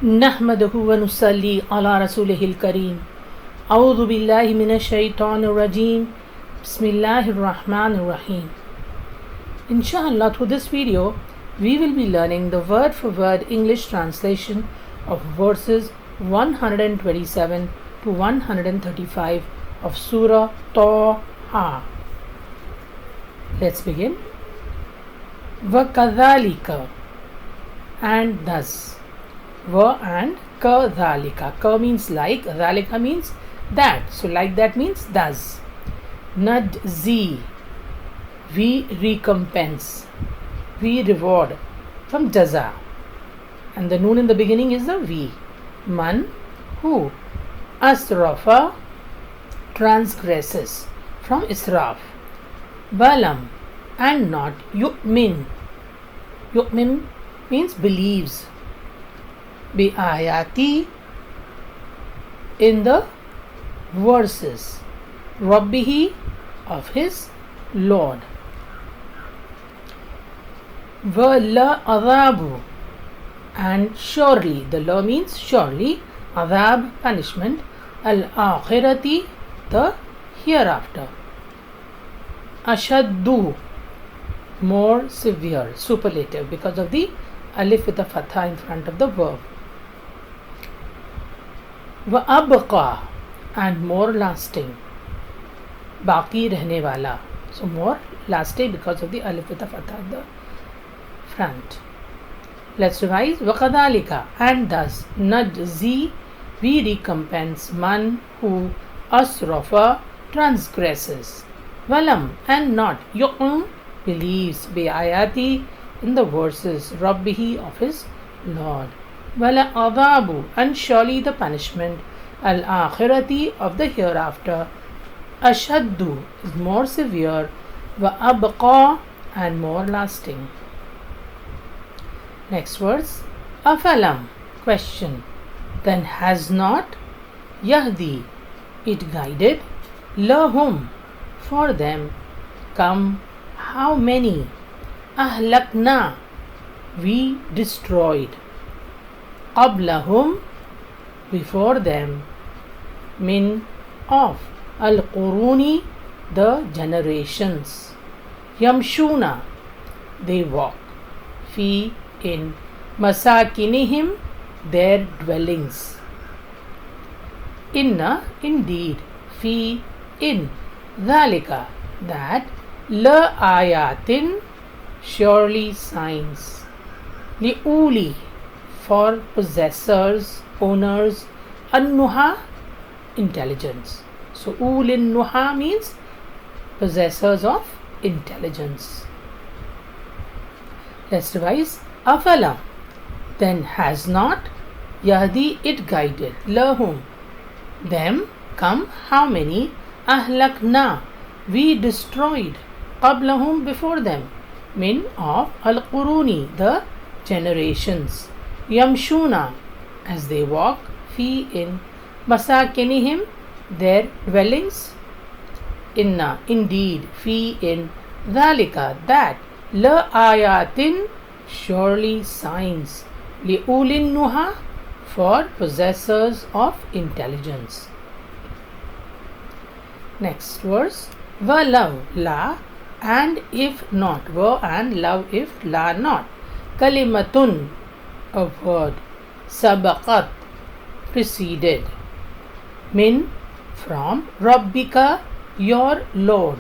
नहमदहु व नुसल्ली अला रसूलिहिल करीम अऊज़ु बिल्लाहि मिनश शैतानिर रजीम बिस्मिल्लाहिर रहमानिर रहीम. Inshallah, through this video we will be learning the word for word English translation of verses 127 to 135 of Surah Ta Ha. Let's begin. Wa kadhalika, and thus. Wa and kadhalika. Ka means like, dhalika means that. So like that means thus. Najzi, we recompense, we reward, from jaza. And the noon in the beginning is the we. Man, who? Asrafa, transgresses, from israf. Balam, and not. Yu'min, yu'min means believes. Bi ayati, in the verses. Rabbihi, of his Lord. Wa la adhabu, and surely. The la means surely. Adhab, punishment. Al-akhirati, the hereafter. Ashaddu, more severe, superlative, because of the alif with the fatha in front of the verb. Wa abqa, and more lasting. Baqi, rehne wala. So more lasting because of the alif with the fatha at the front. Let's revise. Wa kadhalika, and thus. Najzi, we recompense. Man, who. Asrafa, transgresses. Walam, and not. Yu'm, believes. Bi ayati, in the verses. Rabbihi, of his Lord. Wala adhabu, and surely the punishment. Al-akhirati, of the hereafter. Ashaddu, is more severe. Wa abqa, and more lasting. Next verse. Afalam, question. Then has not. Yahdi, it guided. Lahum, for them. Come, how many. Ahlakna, we destroyed. Qablahum, before them. Min, of. Al-quruni, the generations. Yamshuna, they walk. Fi, in. Masakinihim, their dwellings. Inna, indeed. Fi, in. Dhalika, that. La ayatin, surely signs. Li'uli, for possessors, owners. An-nuha, intelligence. So ulin nuha means possessors of intelligence. Let's revise. Afala, then has not. Yahdi, it guided. Lahum, them. Come, how many. Ahlakna, we destroyed. Qablahum, before them. Min, of. Al-quruni, the generations. Yamshuna, as they walk. Fi, in. Masakinihim, their dwellings. Inna, indeed. Fi, in. Dhalika, that. La ayatin, surely signs. Li ulin nuha, for possessors of intelligence. Next verse. Wa law, la, and if not. Wa and law if, la not. Kalimatun, a word. Sabaqat, preceded. Min, from. Rabbika, your Lord.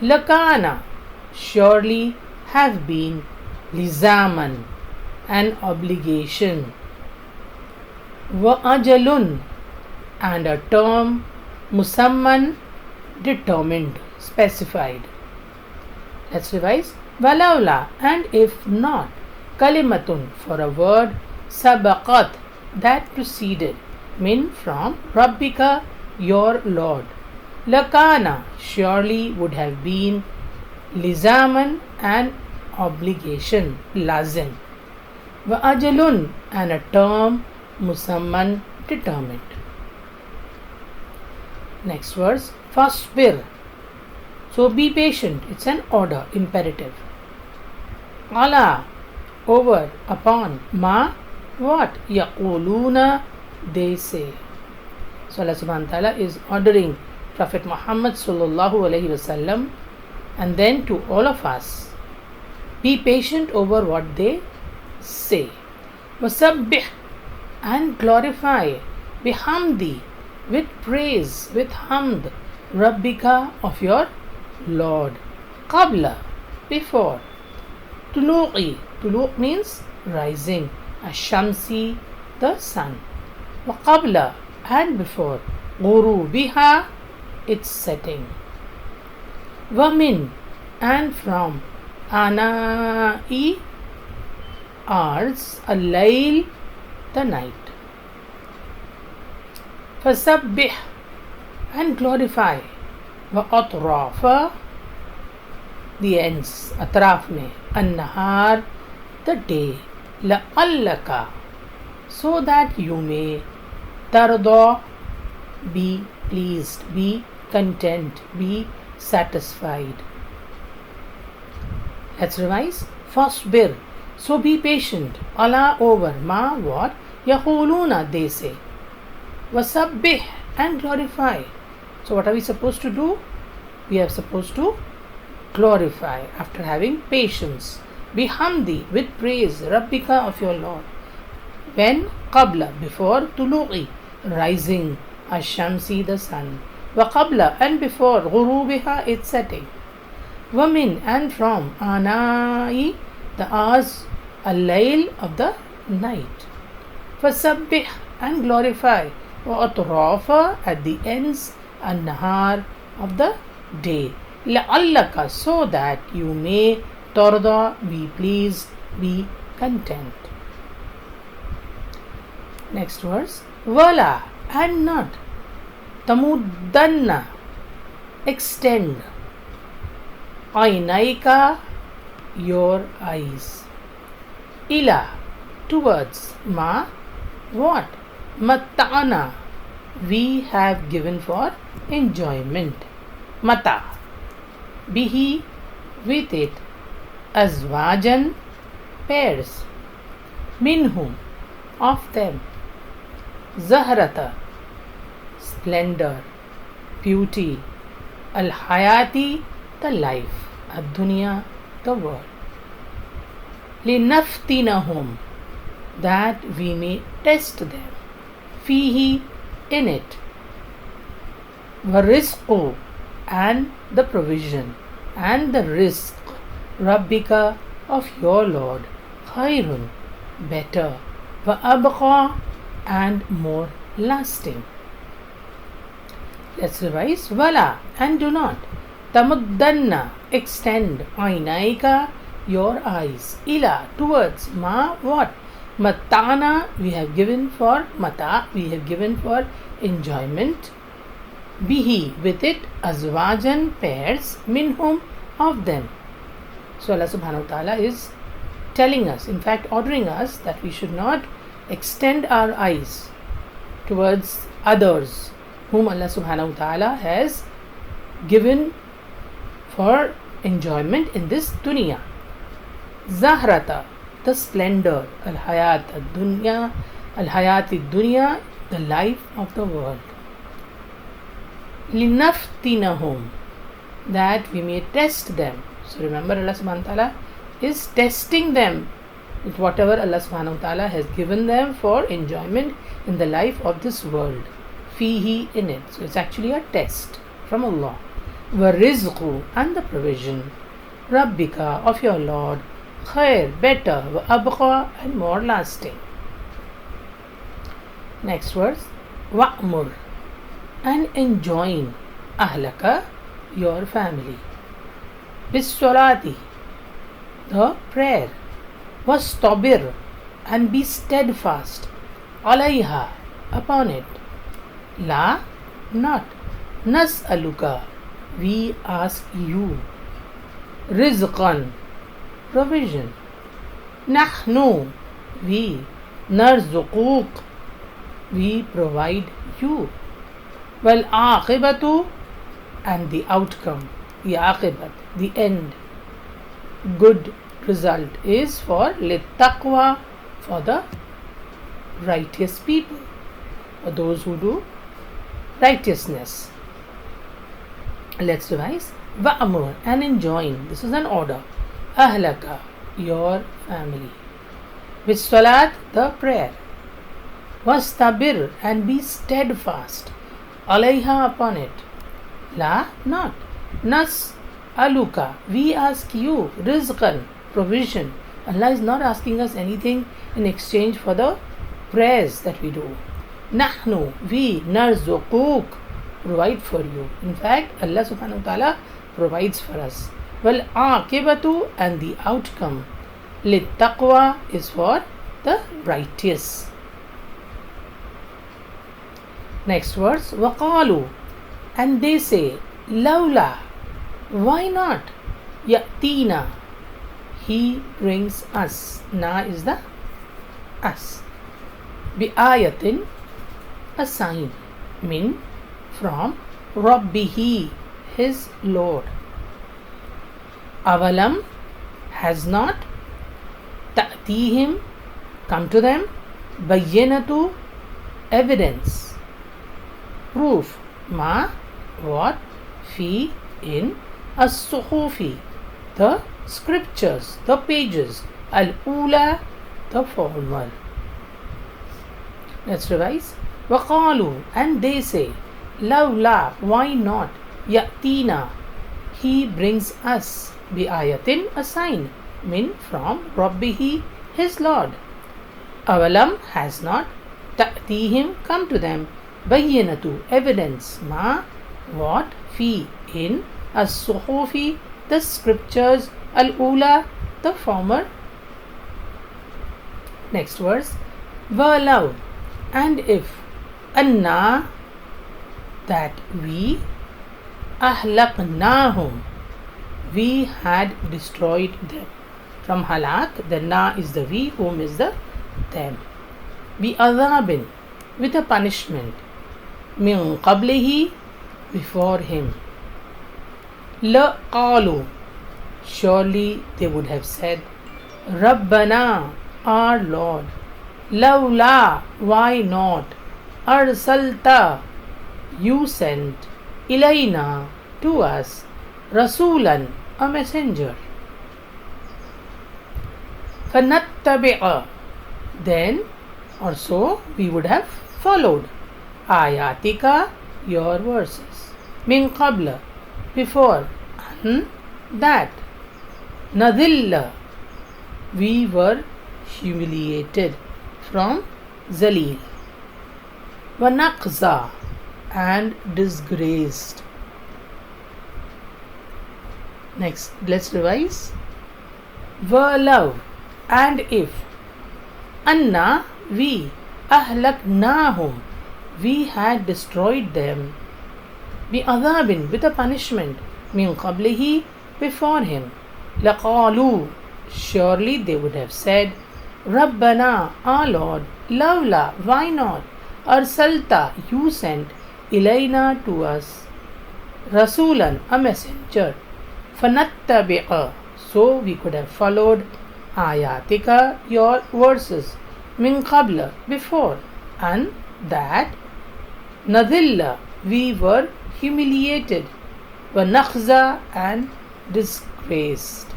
Lakana, surely have been. Lizaman, an obligation. Wa ajalun, and a term. Musamman, determined, specified. Let's revise. Walaula, and if not. Kalimatun, for a word. Sabaqat, that preceded. Min, from. Rabbika, your Lord. Lakana, surely would have been. Lizaman, an obligation. Lazim. Wa ajalun, and a term. Musamman, determined. Next verse. Fasbir, so be patient. It's an order, imperative. Ala, over, upon. Ma, What? يَقُولُونَ, they say. So Allah subhanahu wa ta'ala is ordering Prophet Muhammad sallallahu alayhi wasallam and then to all of us, be patient over what they say. وَسَبِّحْ, and glorify, bihamdi, with praise, with hamd, rabbika, of your Lord, qabla, before, tulu'i, tulu' means rising, ash-shamsi, the sun, wa qabla, and before, ghurubiha, its setting, wa min, and from, ana'i, hours, al-layl, the night. فَسَبِّحْ, and glorify, وَأَطْرَافَ, the ends, atraf mein, an-nahar, the day, لَأَلَّكَ, so that you may, tarda, be pleased, be content, be satisfied. Let's revise. Fasbir, so be patient, ala, over, ma, what, yaquluna, they say, wasabbih, and glorify. So what are we supposed to do? We are supposed to glorify after having patience, bihamdi, with praise, rabbika, of your Lord, when, qabla, before, tulu'i, rising, ash-shamsi, the sun, wa qabla, and before, ghurubiha, its setting, wa min, and from, ana'i, the hours, al-layl, of the night, fasabbih, and glorify, wa atrafa, at the ends, an-nahar, of the day, la'allaka, so that you may, tarda, be pleased, be content. Next verse. Wala, and not, tamuddanna, extend, aynaika, your eyes, ila, towards, ma, what, mata'ana, we have given for enjoyment, mata, bihi, with it, azwajan, pairs, minhum, of them, zahrata, splendor, beauty, al-hayati, the life, ad-dunya, the world, linaftinahum, that we may test them, fihi, in it, warizqu, and the provision, and the rizq, rabbika, of your Lord, khairun, better, wa abqa, and more lasting. Let's revise. Wala, and do not, tamuddanna, extend, aynaika, your eyes, ila, towards, ma, what, matana, we have given for, mata, we have given for enjoyment, bihi, with it, azwajan, pairs, minhum, of them. So Allah subhanahu wa ta'ala is telling us, in fact ordering us, that we should not extend our eyes towards others whom Allah subhanahu wa ta'ala has given for enjoyment in this dunya. Zahrata, the splendor, al-hayat ad-dunya, al-hayat ad-dunya, the life of the world. Linaftinahum, that we may test them. So remember, Allah subhanahu wa ta'ala is testing them with whatever Allah subhanahu wa ta'ala has given them for enjoyment in the life of this world. Fihi, in it. So it's actually a test from Allah. Warizqu, and the provision. Rabbika, of your Lord. Khair, better. Wa abqa, and more lasting. Next verse. Wa'mur, and enjoin, ahlaka, your family. Bis-salati, the prayer. Was-tabir, and be steadfast. Alayha, upon it. La, not. Nas'aluka, we ask you. Rizqan, provision. Nahnu, we. Narzuquk, we provide you. Wal aqibatu, and the outcome, the aqibat, the end, good result, is for littaqwa, for the righteous people, or those who do righteousness. Let's revise. Wa'amur, and enjoin. This is an order. Ahlaka, your family. With salat, the prayer. Wastabir, and be steadfast. Alayha, upon it. La, not. Nas, aluka, we ask you. Rizqan, provision. Allah is not asking us anything in exchange for the prayers that we do. Nahnu, we. Narzuquk, provide for you. In fact, Allah subhanahu wa ta'ala provides for us. Wal aqibatu, and the outcome. Lit taqwa, is for the righteous. Next verse. Waqalu, and they say, Lawla, why not? Yatina, he brings us. Na is the us. Bi ayatin, a sign. Min, from. Rabbihi, his Lord. Avalam, has not. Ta'tihim, come to them. Bayyinatu, evidence. Proof. Ma, what? Fi, in. As-suhufi, the scriptures, the pages. Al-ula, the former. Let's revise. Waqalu, and they say, Lawla, why not? Yatina, he brings us. Bi ayatin, a sign. Min, from. Rabbihi, his Lord. Avalam, has not. Ta'tihim, come to them. Bayyinatu, evidence. Ma, what? Fi, in. As-suhufi, the scriptures. Al-ula, the former. Next verse. Walaw, and if. Anna, that we. Ahlaqnahum, we had destroyed them. From halak, the na is the we, whom is the them. Bi adhabin, with a punishment. Min qablihi, before him. La qalu, surely they would have said, Rabbana, our Lord. Lawla, why not? Arsalta, you sent. Ilayna, to us. Rasulan, a messenger. Fanattabi'a, then or so we would have followed. Ayatika, your verses. Min qabla, before. An, that. Nadilla, we were humiliated. From Zalil. Wanaqza, and disgraced. Next, let's revise. Walaw, and if. Anna, we. Ahlaknahum, we had destroyed them. Bi adhabin, with a punishment. Min qablihi, before him. Laqalu, surely they would have said, Rabbana, our Lord. Lawla, why not? Arsalta, you sent. Ilayna, to us. Rasulan, a messenger. Fanattabi'a, so we could have followed. Ayatika, your verses. Min qabla, before. And that. Nadilla, we were humiliated. Wanakhza, and disgraced.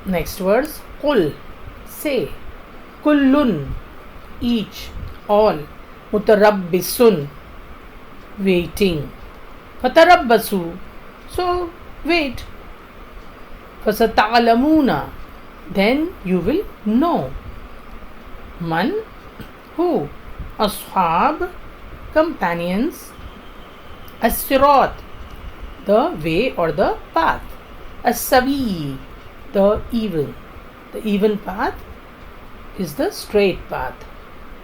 Next verse. Qul, say. Kullun, each, all. Mutarabbisun, waiting. Fatarabbasu, so wait. Fasata'alamuna, then you will know. Man, who? Ashab, companions. As-sirat, the way or the path. As-sabi, the even. The even path is the straight path.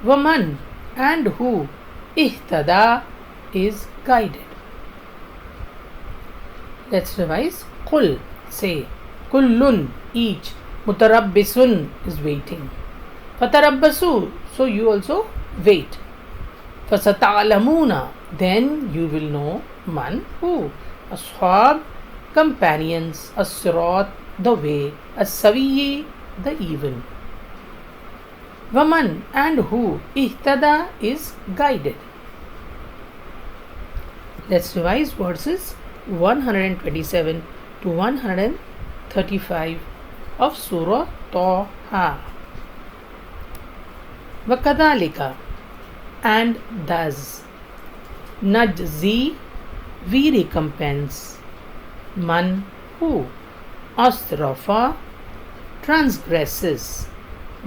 Waman, and who. Ihtada, is guided. Let's revise. Qul, say. Kullun, each. Mutarabbisun, is waiting. Fatarabbasu, so you also wait. Fasata'alamuna, then you will know. Man, who. Ashab, companions. As-sirat, the way. As-sawiyi, the even. Waman, and who ihtada is guided. Let's revise verses 127 to 135 of Surah Ta Ha. Wakadalika, and thus, najzi, we recompense, man who asrafa, transgresses,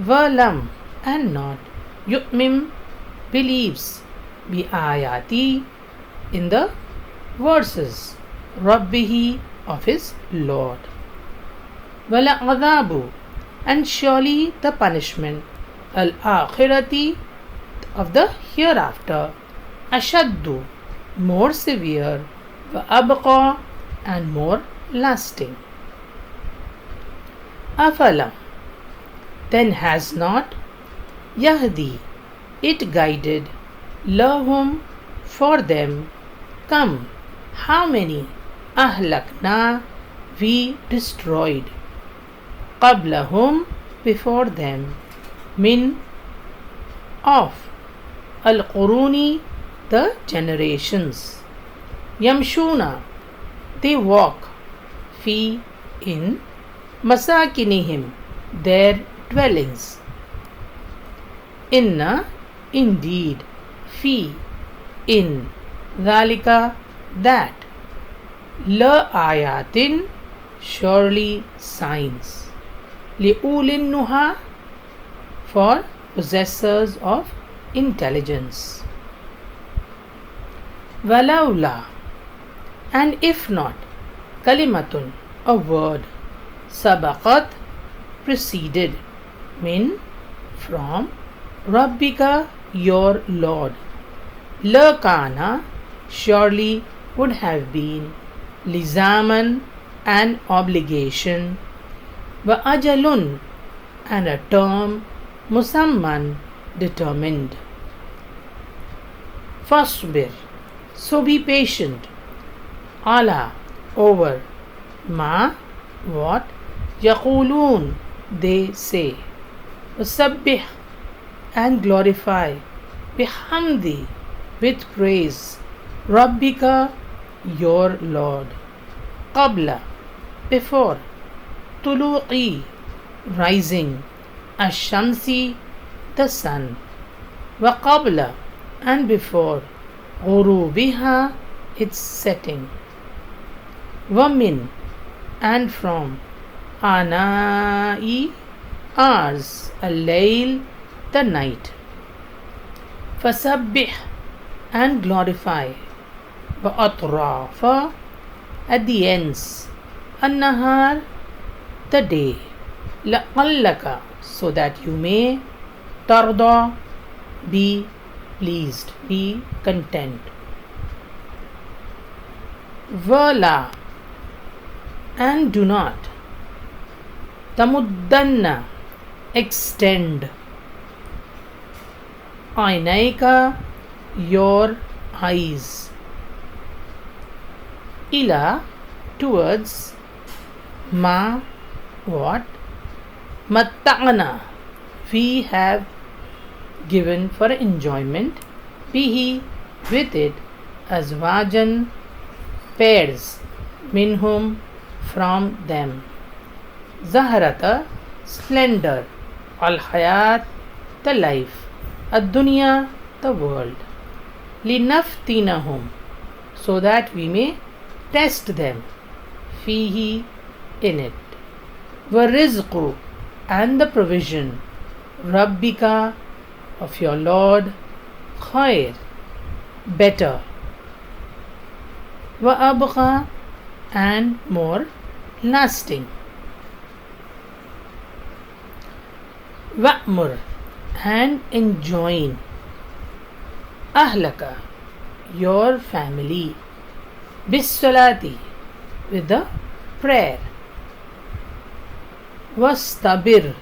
walam, and not, yu'mim, believes, bi ayati, in the verses, rabbihi, of his Lord. Wala adabu, and surely the punishment, al-akhirati, of the hereafter, ashaddu, more severe, wa abqa, and more lasting. Afala, then has not, yahdi, it guided, lahum, for them, come, how many, ahlakna, we destroyed, qablahum, before them, min, of, al-quruni, the generations, yamshuna, they walk, fi, in, masakinihim, their dwellings, inna, indeed, fi, in, dhalika, that, la ayatin, surely signs, li'ulin nuha, for possessors of intelligence. Walaula, and if not, kalimatun, a word, sabaqat, preceded, min, from, rabbika, your Lord, lakana, surely would have been, lizaman, an obligation, wa ajalun, and a term, musamman, determined. Fasbir, so be patient, ala, over, ma, what, yaqulun, they say, wasabbih, and glorify, bihamdi, with praise, rabbika, your Lord, qabla, before, tuluqi, rising, ash-shamsi, the sun, wa qabla, and before, ghurubiha, its setting, wa min, and from, anai, hours, al-layl, the night, fasabbih, and glorify, wa atrafa, at the ends, an-nahar, the day, la'allaka, so that you may, tarda, be pleased, be content. Wala, and do not, tamuddanna, extend, aynaika, your eyes, ila, towards, ma, what, matta'ana, we have given for enjoyment, bihi, with it, azwajan, pairs, minhum, from them, zaharata, splendor, al-hayat, the life, ad-dunya, the world, linaftinahum, so that we may test them, fihi, in it, warizqu, and the provision, rabbika, of your Lord, khair, better, wa abqa, and more lasting. Wa'mur, and enjoin, ahlaka, your family, bis-salati, with the prayer, wastabir,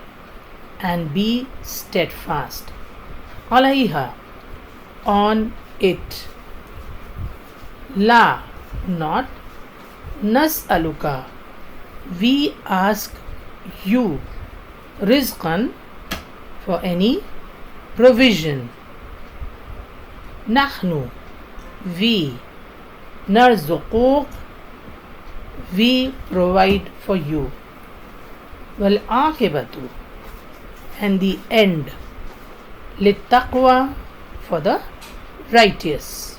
and be steadfast, alayha, on it, la, not, nas'aluka, we ask you, rizqan, for any provision. Nahnu, we. Narzuquk, we provide for you. Wal aqibatu, and the end. Littaqwa, for the righteous.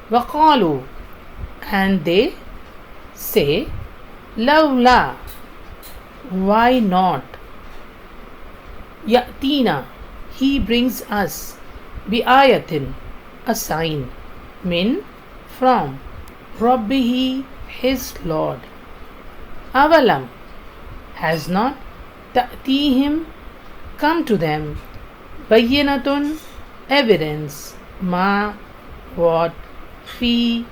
Waqalu, and they say, Lawla, why not? Ya'tina, he brings us. Bi'ayatin, a sign. Min, from. Rabbihi, his Lord. Avalam, has not. Ta'tihim, come to them. Bayyinatun, evidence. Ma, what. Fi,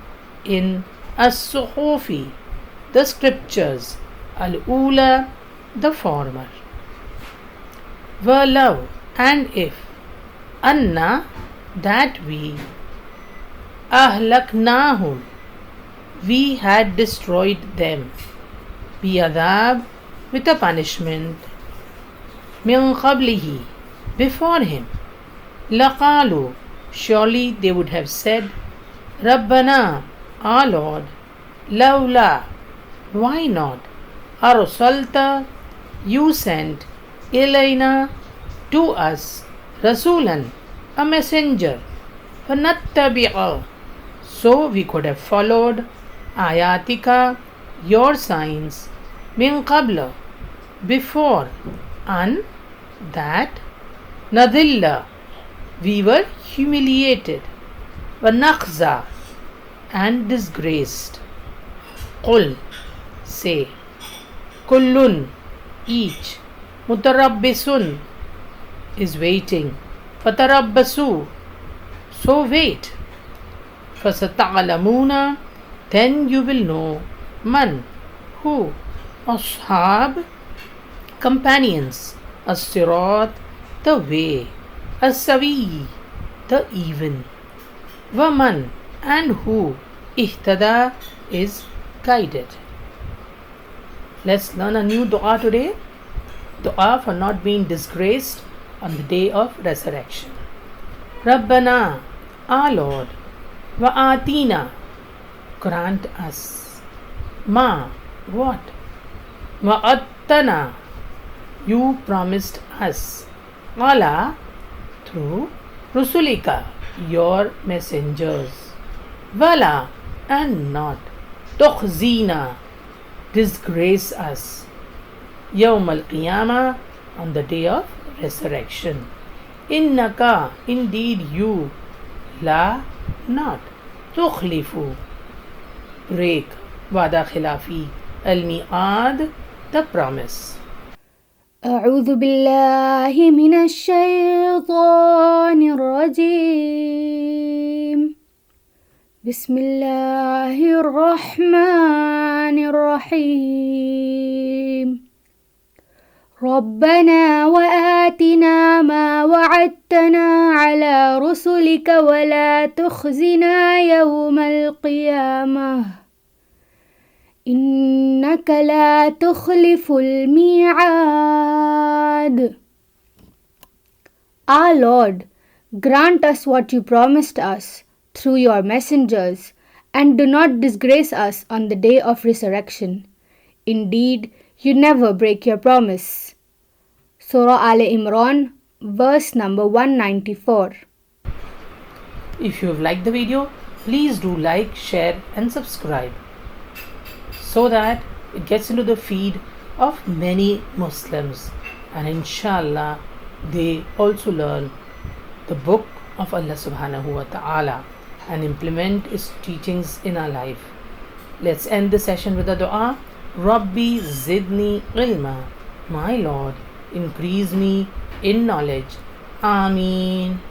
in. As-suhufi, the scriptures. Al-ula, the former. Walaw, and if. Anna, that we. Ahlaknahum, we had destroyed them. Bi'adab, with a punishment. Min qablihi, before him. Laqalu, surely they would have said, Rabbana, our Lord. Lawla, why not? Arsalta, you sent. Ilayna, to us. Rasulan, a messenger. Fanattabi'a, so we could have followed. Ayatika, your signs. Min qabla, before. An, that. Nadilla, we were humiliated. Wanakhza, and disgraced. Qul, say. Kullun, each. Mutarabbisun, is waiting. Fatarabbasu, so wait. Fasata'alamuna, then you will know. Man, who? Ashab, companions. As-sirat, the way. As-sawi, the even. Waman, and who? Ihtada, is guided. Let's learn a new dua today. Dua for not being disgraced on the day of resurrection. Rabbana, our Lord. Wa'atina, grant us. Ma, what? Wa'attana, you promised us. Ala, through. Rusulika, your messengers. Wala, and not. Tukhzina, disgrace us. Yawm al-Qiyamah, on the day of resurrection. Innaka, indeed you. La, not. Tukhlifu, break. Wada khilafi. Al-mi'ad, the promise. أعوذ بالله من الشيطان الرجيم بسم الله الرحمن الرحيم ربنا وآتنا ما وعدتنا على رسلك ولا تخزنا يوم القيامة إنك لا تخلف الميعاد. Our Lord, grant us what you promised us through your messengers, and do not disgrace us on the day of resurrection. Indeed, you never break your promise. Surah Al-Imran, verse number 194. If you have liked the video, please do like, share and subscribe so that it gets into the feed of many Muslims, and inshallah they also learn the book of Allah subhanahu wa ta'ala and implement its teachings in our life. Let's end the session with a dua. Rabbi zidni ilma, my Lord, increase me in knowledge. Ameen.